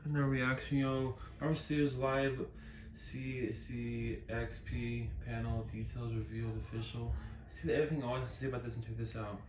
And their reaction, Marvel Studios Live CCXP panel details revealed official. See everything I want to say about this and check this out.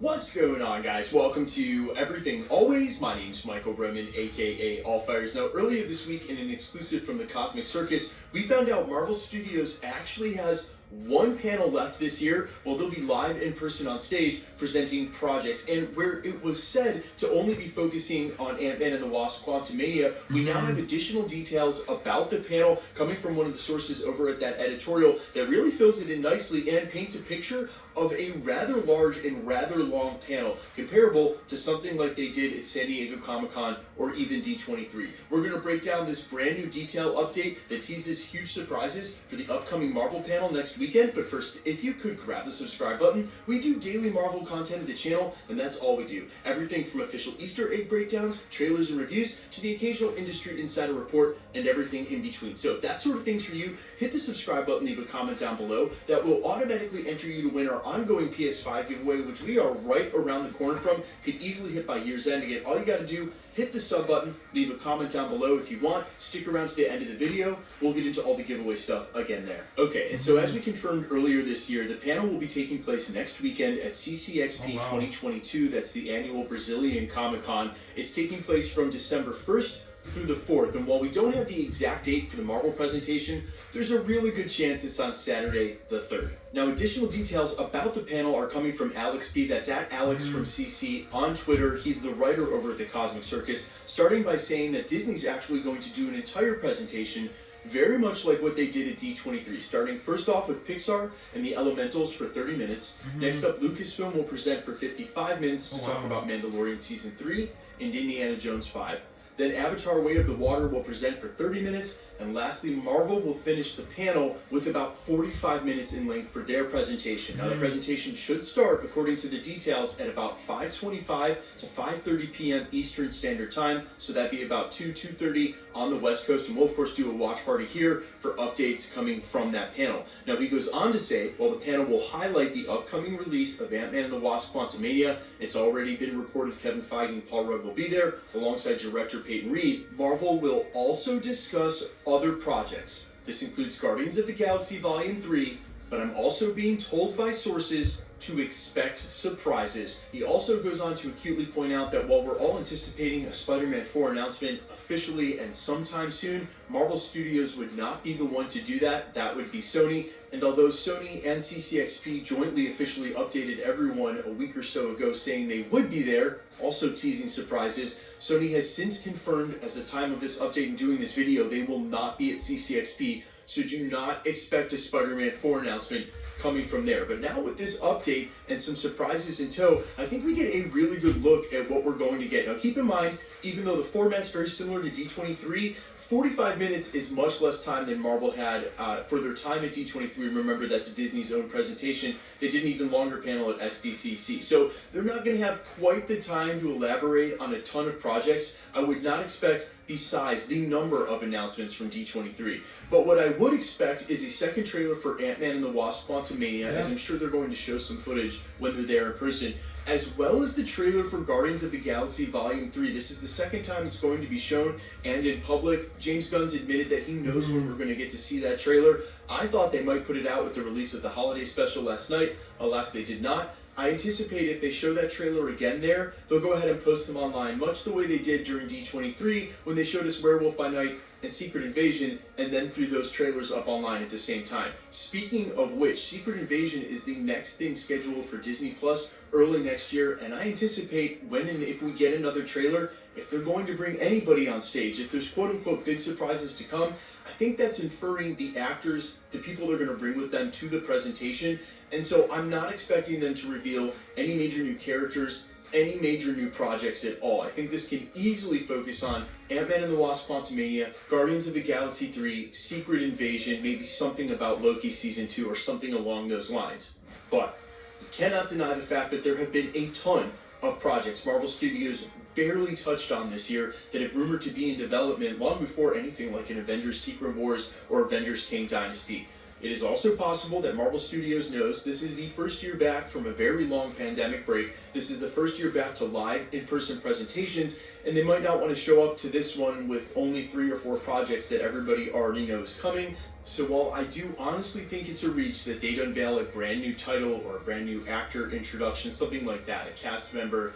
What's going on, guys? Welcome to Everything Always. My name's Michael Roman, aka Allfires. Now, earlier this week in an exclusive from the Cosmic Circus, we found out Marvel Studios actually has one panel left this year. Well, they'll be live in person on stage presenting projects, and where it was said to only be focusing on Ant-Man and the Wasp: Quantumania, we now have additional details about the panel coming from one of the sources over at that editorial that really fills it in nicely and paints a picture of a rather large and rather long panel, comparable to something like they did at San Diego Comic-Con or even D23. We're going to break down this brand new detail update that teases huge surprises for the upcoming Marvel panel next weekend. But first, if you could grab the subscribe button. We do daily Marvel content at the channel, and that's all we do. Everything from official Easter egg breakdowns, trailers and reviews, to the occasional industry insider report, and everything in between. So if that sort of thing's for you, hit the subscribe button, leave a comment down below. That will automatically enter you to win our ongoing PS5 giveaway, which we are right around the corner from. Could easily hit by year's end. Again, all you got to do, hit the sub button, leave a comment down below if you want, stick around to the end of the video. We'll get into all the giveaway stuff again there. Okay, and so as we confirmed earlier this year, the panel will be taking place next weekend at CCXP 2022. That's the annual Brazilian Comic-Con. It's taking place from December 1st through the 4th, and while we don't have the exact date for the Marvel presentation, there's a really good chance it's on Saturday the 3rd. Now, additional details about the panel are coming from Alex P. That's at Alex from CC on Twitter. He's the writer over at the Cosmic Circus, starting by saying that Disney's actually going to do an entire presentation very much like what they did at D23, starting first off with Pixar and the Elementals for 30 minutes. Next up, Lucasfilm will present for 55 minutes to talk about Mandalorian Season 3 and Indiana Jones 5. Then Avatar: Way of the Water will present for 30 minutes, and lastly, Marvel will finish the panel with about 45 minutes in length for their presentation. Now, the presentation should start, according to the details, at about 5:25 to 5:30 p.m. Eastern Standard Time, so that'd be about 2:30 on the West Coast, and we'll, of course, do a watch party here for updates coming from that panel. Now, he goes on to say, while the panel will highlight the upcoming release of Ant-Man and the Wasp: Quantumania, it's already been reported Kevin Feige and Paul Rudd will be there, alongside director Peyton Reed. Marvel will also discuss other projects. This includes Guardians of the Galaxy Volume 3, but I'm also being told by sources to expect surprises. He also goes on to acutely point out that while we're all anticipating a Spider-Man 4 announcement officially and sometime soon, Marvel Studios would not be the one to do that. That would be Sony. And although Sony and CCXP jointly officially updated everyone a week or so ago saying they would be there, also teasing surprises, Sony has since confirmed as the time of this update and doing this video, they will not be at CCXP. So do not expect a Spider-Man 4 announcement coming from there. But now with this update and some surprises in tow, I think we get a really good look at what we're going to get. Now keep in mind, even though the format's very similar to D23, 45 minutes is much less time than Marvel had for their time at D23. Remember, that's Disney's own presentation. They did an even longer panel at SDCC. So they're not going to have quite the time to elaborate on a ton of projects. I would not expect the size, the number of announcements from D23. But what I would expect is a second trailer for Ant-Man and the Wasp: Quantumania, as I'm sure they're going to show some footage when they're there in person, as well as the trailer for Guardians of the Galaxy Volume 3. This is the second time it's going to be shown and in public. James Gunn's admitted that he knows when we're going to get to see that trailer. I thought they might put it out with the release of the holiday special last night. Alas, they did not. I anticipate if they show that trailer again there, they'll go ahead and post them online, much the way they did during D23 when they showed us Werewolf by Night and Secret Invasion, and then threw those trailers up online at the same time. Speaking of which, Secret Invasion is the next thing scheduled for Disney Plus early next year, and I anticipate when and if we get another trailer, if they're going to bring anybody on stage, if there's quote-unquote big surprises to come, I think that's inferring the actors, the people they're going to bring with them to the presentation, and so I'm not expecting them to reveal any major new characters, any major new projects at all. I think this can easily focus on Ant-Man and the Wasp: Quantumania, Guardians of the Galaxy 3, Secret Invasion, maybe something about Loki Season 2 or something along those lines. But we cannot deny the fact that there have been a ton of projects Marvel Studios barely touched on this year that have rumored to be in development long before anything like an Avengers Secret Wars or Avengers Kang Dynasty. It is also possible that Marvel Studios knows this is the first year back from a very long pandemic break. This is the first year back to live in-person presentations, and they might not want to show up to this one with only 3 or 4 projects that everybody already knows coming. So while I do honestly think it's a reach that they'd unveil a brand new title or a brand new actor introduction, something like that, a cast member,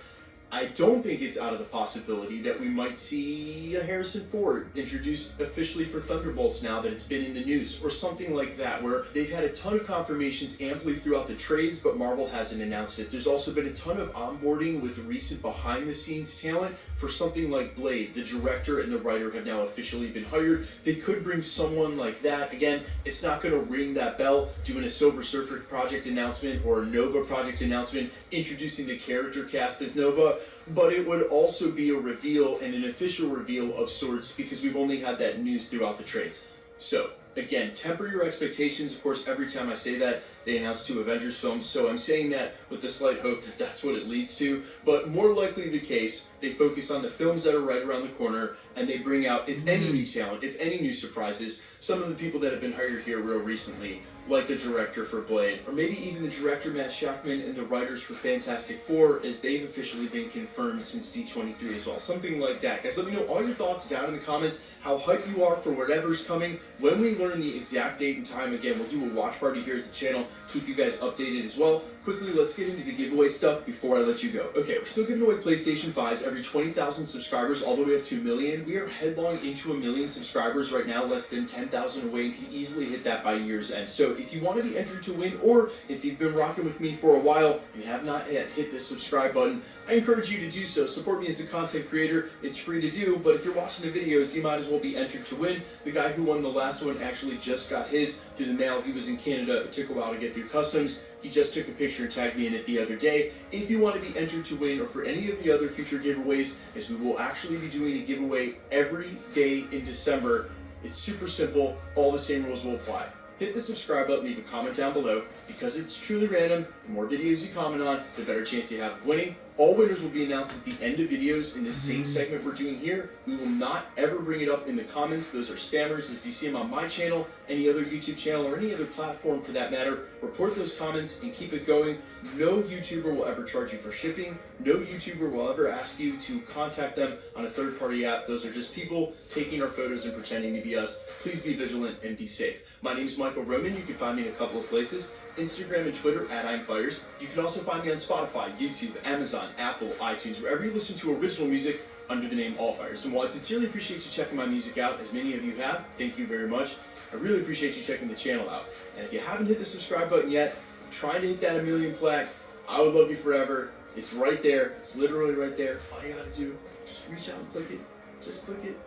I don't think it's out of the possibility that we might see a Harrison Ford introduced officially for Thunderbolts now that it's been in the news, or something like that, where they've had a ton of confirmations amply throughout the trades, but Marvel hasn't announced it. There's also been a ton of onboarding with recent behind-the-scenes talent for something like Blade. The director and the writer have now officially been hired. They could bring someone like that. Again, it's not going to ring that bell doing a Silver Surfer project announcement or a Nova project announcement introducing the character cast as Nova, but it would also be a reveal and an official reveal of sorts because we've only had that news throughout the trades. So, again, temper your expectations. Of course, every time I say that, they announce 2 Avengers films, so I'm saying that with the slight hope that that's what it leads to. But more likely the case, they focus on the films that are right around the corner, and they bring out, if any new talent, if any new surprises, some of the people that have been hired here real recently, like the director for Blade, or maybe even the director Matt Shakman and the writers for Fantastic Four, as they've officially been confirmed since D23 as well. Something like that. Guys, let me know all your thoughts down in the comments, how hyped you are for whatever's coming. When we learn the exact date and time, again, we'll do a watch party here at the channel, keep you guys updated as well. Quickly, let's get into the giveaway stuff before I let you go. Okay, we're still giving away PlayStation 5s every 20,000 subscribers all the way up to 1 million. We are headlong into 1 million subscribers right now, less than 10,000 away, and can easily hit that by year's end. So if you want to be entered to win, or if you've been rocking with me for a while and have not yet hit the subscribe button, I encourage you to do so. Support me as a content creator. It's free to do, but if you're watching the videos, you might as well be entered to win. The guy who won the last one actually just got his through the mail. He was in Canada. It took a while to get through customs. He just took a picture and tagged me in it the other day. If you want to be entered to win, or for any of the other future giveaways, as we will actually be doing a giveaway every day in December. It's super simple. All the same rules will apply. Hit the subscribe button, leave a comment down below. Because it's truly random, the more videos you comment on, the better chance you have of winning. All winners will be announced at the end of videos in the same segment we're doing here. We will not ever bring it up in the comments. Those are spammers. If you see them on my channel, any other YouTube channel, or any other platform for that matter, report those comments and keep it going. No YouTuber will ever charge you for shipping. No YouTuber will ever ask you to contact them on a third-party app. Those are just people taking our photos and pretending to be us. Please be vigilant and be safe. My name is Michael Roman. You can find me in a couple of places. Instagram and Twitter at @IamFires. You can also find me on Spotify, YouTube, Amazon, Apple, iTunes, wherever you listen to original music under the name Allfires. And while I sincerely appreciate you checking my music out, as many of you have, thank you very much. I really appreciate you checking the channel out. And if you haven't hit the subscribe button yet, I'm trying to hit that 1 million plaque. I would love you forever. It's right there. It's literally right there. All you gotta do, just reach out and click it. Just click it.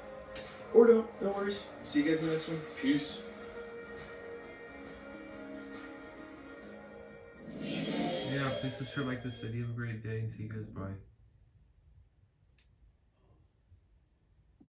Or don't. No worries. See you guys in the next one. Peace. Yeah, please subscribe, like this video. Have a great day, and see you guys. Bye.